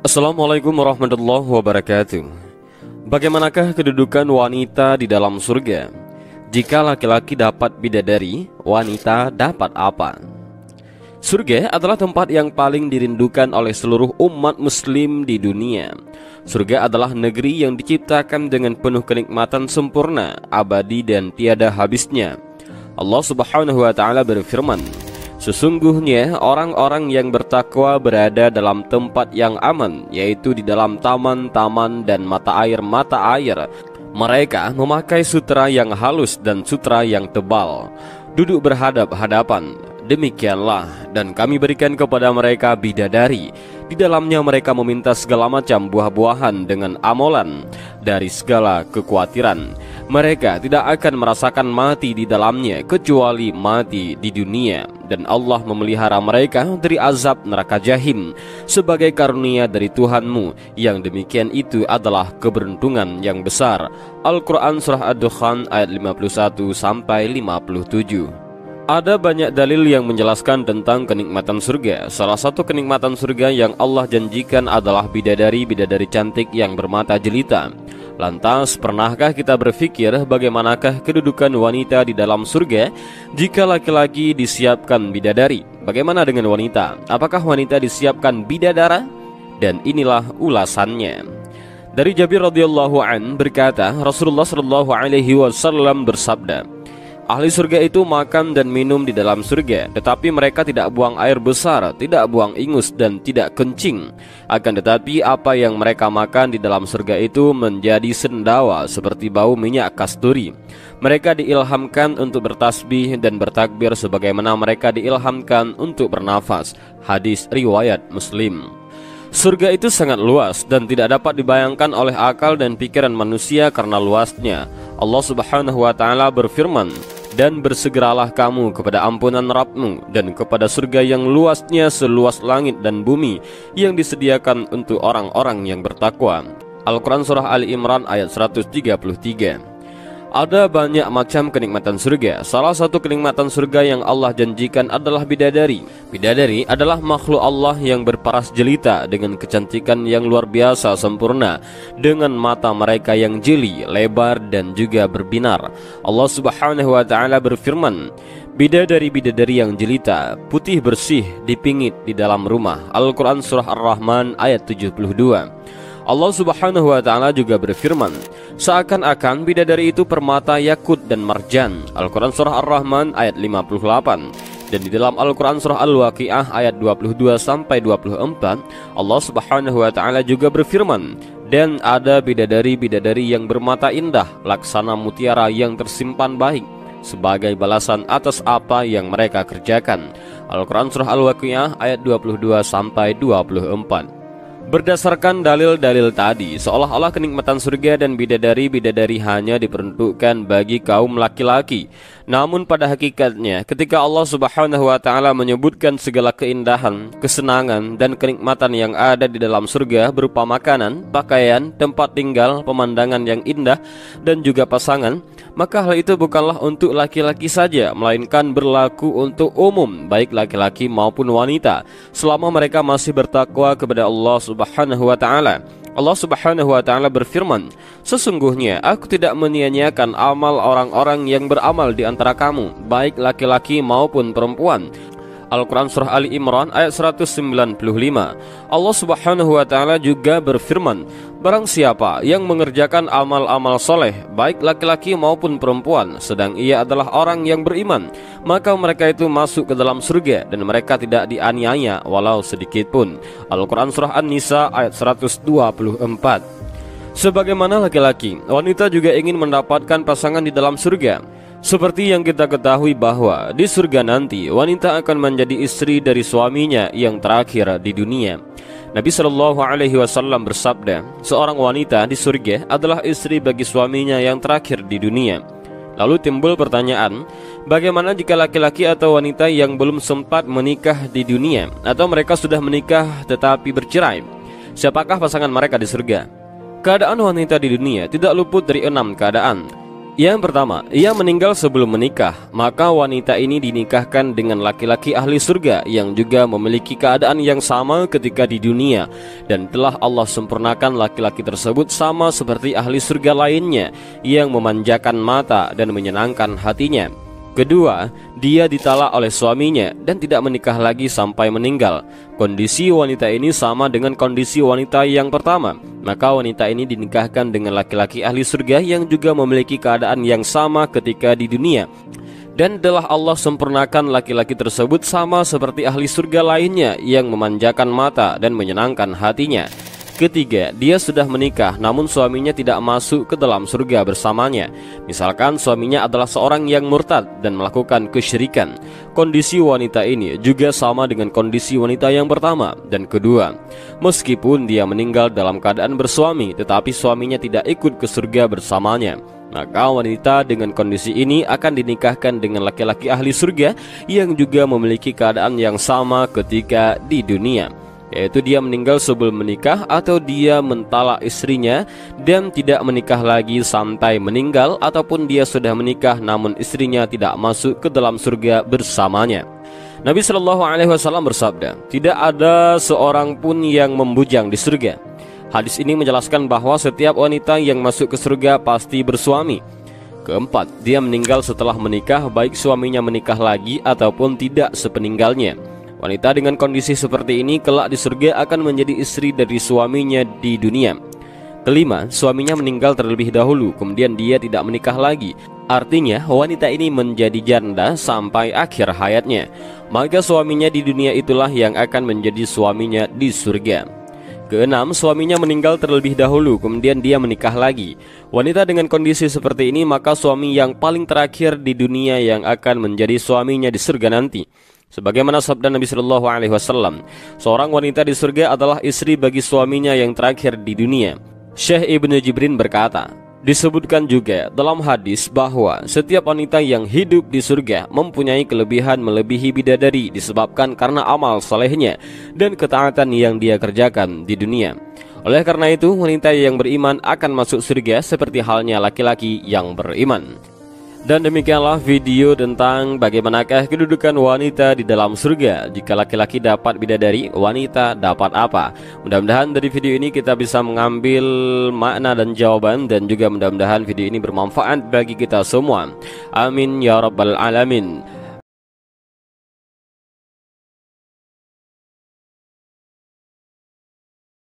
Assalamualaikum warahmatullahi wabarakatuh. Bagaimanakah kedudukan wanita di dalam surga? Jika laki-laki dapat bidadari, wanita dapat apa? Surga adalah tempat yang paling dirindukan oleh seluruh umat muslim di dunia. Surga adalah negeri yang diciptakan dengan penuh kenikmatan sempurna, abadi dan tiada habisnya. Allah Subhanahu wa taala berfirman, sesungguhnya orang-orang yang bertakwa berada dalam tempat yang aman, yaitu di dalam taman-taman dan mata air. Mereka memakai sutra yang halus dan sutra yang tebal, duduk berhadap-hadapan. Demikianlah, dan kami berikan kepada mereka bidadari. Di dalamnya mereka meminta segala macam buah-buahan dengan amolan dari segala kekhawatiran. Mereka tidak akan merasakan mati di dalamnya kecuali mati di dunia, dan Allah memelihara mereka dari azab neraka jahim sebagai karunia dari Tuhanmu. Yang demikian itu adalah keberuntungan yang besar. Al-Quran Surah Ad-Dukhan ayat 51-57. Ada banyak dalil yang menjelaskan tentang kenikmatan surga. Salah satu kenikmatan surga yang Allah janjikan adalah bidadari-bidadari cantik yang bermata jelita. Lantas, pernahkah kita berpikir bagaimanakah kedudukan wanita di dalam surga jika laki-laki disiapkan bidadari? Bagaimana dengan wanita? Apakah wanita disiapkan bidadara? Dan inilah ulasannya. Dari Jabir radhiyallahu an berkata, Rasulullah shallallahu alaihi wasallam bersabda, ahli surga itu makan dan minum di dalam surga, tetapi mereka tidak buang air besar, tidak buang ingus dan tidak kencing. Akan tetapi apa yang mereka makan di dalam surga itu menjadi sendawa seperti bau minyak kasturi. Mereka diilhamkan untuk bertasbih dan bertakbir sebagaimana mereka diilhamkan untuk bernafas. Hadis riwayat Muslim. Surga itu sangat luas dan tidak dapat dibayangkan oleh akal dan pikiran manusia karena luasnya. Allah Subhanahu wa taala berfirman, dan bersegeralah kamu kepada ampunan Rabbmu dan kepada surga yang luasnya seluas langit dan bumi yang disediakan untuk orang-orang yang bertakwa. Al-Quran Surah Ali Imran ayat 133. Ada banyak macam kenikmatan surga. Salah satu kenikmatan surga yang Allah janjikan adalah bidadari. Bidadari adalah makhluk Allah yang berparas jelita dengan kecantikan yang luar biasa sempurna, dengan mata mereka yang jeli, lebar dan juga berbinar. Allah Subhanahu wa taala berfirman, bidadari-bidadari yang jelita, putih bersih, dipingit di dalam rumah. Al-Quran Surah Ar-Rahman ayat 72. Allah Subhanahu wa taala juga berfirman, seakan-akan bidadari itu permata yakut dan marjan. Al-Quran Surah Ar-Rahman ayat 58. Dan di dalam Al-Quran Surah Al-Waqi'ah ayat 22-24, Allah Subhanahu wa taala juga berfirman, dan ada bidadari-bidadari yang bermata indah laksana mutiara yang tersimpan baik sebagai balasan atas apa yang mereka kerjakan. Al-Quran Surah Al-Waqi'ah ayat 22-24. Berdasarkan dalil-dalil tadi, seolah-olah kenikmatan surga dan bidadari-bidadari hanya diperuntukkan bagi kaum laki-laki. Namun pada hakikatnya, ketika Allah Subhanahu wa taala menyebutkan segala keindahan, kesenangan dan kenikmatan yang ada di dalam surga berupa makanan, pakaian, tempat tinggal, pemandangan yang indah dan juga pasangan, maka hal itu bukanlah untuk laki-laki saja, melainkan berlaku untuk umum, baik laki-laki maupun wanita, selama mereka masih bertakwa kepada Allah Subhanahu wa taala. Allah Subhanahu wa taala berfirman, sesungguhnya aku tidak menyia-nyiakan amal orang-orang yang beramal di antara kamu, baik laki-laki maupun perempuan. Al-Quran Surah Ali Imran ayat 195. Allah Subhanahu wa taala juga berfirman, barang siapa yang mengerjakan amal-amal soleh, baik laki-laki maupun perempuan, sedang ia adalah orang yang beriman, maka mereka itu masuk ke dalam surga dan mereka tidak dianiaya walau sedikit pun. Al-Quran Surah An-Nisa ayat 124. Sebagaimana laki-laki, wanita juga ingin mendapatkan pasangan di dalam surga. Seperti yang kita ketahui bahwa di surga nanti wanita akan menjadi istri dari suaminya yang terakhir di dunia. Nabi Shallallahu alaihi wasallam bersabda, seorang wanita di surga adalah istri bagi suaminya yang terakhir di dunia. Lalu timbul pertanyaan, bagaimana jika laki-laki atau wanita yang belum sempat menikah di dunia, atau mereka sudah menikah tetapi bercerai? Siapakah pasangan mereka di surga? Keadaan wanita di dunia tidak luput dari 6 keadaan. Yang pertama, ia meninggal sebelum menikah, maka wanita ini dinikahkan dengan laki-laki ahli surga yang juga memiliki keadaan yang sama ketika di dunia, dan telah Allah sempurnakan laki-laki tersebut sama seperti ahli surga lainnya yang memanjakan mata dan menyenangkan hatinya. Kedua, dia ditalak oleh suaminya dan tidak menikah lagi sampai meninggal. Kondisi wanita ini sama dengan kondisi wanita yang pertama, maka wanita ini dinikahkan dengan laki-laki ahli surga yang juga memiliki keadaan yang sama ketika di dunia, dan telah Allah sempurnakan laki-laki tersebut sama seperti ahli surga lainnya yang memanjakan mata dan menyenangkan hatinya. Ketiga, dia sudah menikah namun suaminya tidak masuk ke dalam surga bersamanya. Misalkan suaminya adalah seorang yang murtad dan melakukan kesyirikan. Kondisi wanita ini juga sama dengan kondisi wanita yang pertama dan kedua. Meskipun dia meninggal dalam keadaan bersuami, tetapi suaminya tidak ikut ke surga bersamanya, maka wanita dengan kondisi ini akan dinikahkan dengan laki-laki ahli surga yang juga memiliki keadaan yang sama ketika di dunia, yaitu dia meninggal sebelum menikah atau dia mentalak istrinya dan tidak menikah lagi sampai meninggal, ataupun dia sudah menikah namun istrinya tidak masuk ke dalam surga bersamanya. Nabi Shallallahu Alaihi Wasallam bersabda, tidak ada seorang pun yang membujang di surga. Hadis ini menjelaskan bahwa setiap wanita yang masuk ke surga pasti bersuami. Keempat, dia meninggal setelah menikah, baik suaminya menikah lagi ataupun tidak sepeninggalnya. Wanita dengan kondisi seperti ini kelak di surga akan menjadi istri dari suaminya di dunia. Kelima, suaminya meninggal terlebih dahulu, kemudian dia tidak menikah lagi. Artinya wanita ini menjadi janda sampai akhir hayatnya, maka suaminya di dunia itulah yang akan menjadi suaminya di surga. Keenam, suaminya meninggal terlebih dahulu, kemudian dia menikah lagi. Wanita dengan kondisi seperti ini maka suami yang paling terakhir di dunia yang akan menjadi suaminya di surga nanti. Sebagaimana sabda Nabi Shallallahu Alaihi Wasallam, seorang wanita di surga adalah istri bagi suaminya yang terakhir di dunia. Syekh Ibnu Jibrin berkata, disebutkan juga dalam hadis bahwa setiap wanita yang hidup di surga mempunyai kelebihan melebihi bidadari disebabkan karena amal solehnya dan ketaatan yang dia kerjakan di dunia. Oleh karena itu, wanita yang beriman akan masuk surga seperti halnya laki-laki yang beriman. Dan demikianlah video tentang bagaimanakah kedudukan wanita di dalam surga. Jika laki-laki dapat bidadari, wanita dapat apa? Mudah-mudahan dari video ini kita bisa mengambil makna dan jawaban, dan juga mudah-mudahan video ini bermanfaat bagi kita semua. Amin ya rabbal alamin.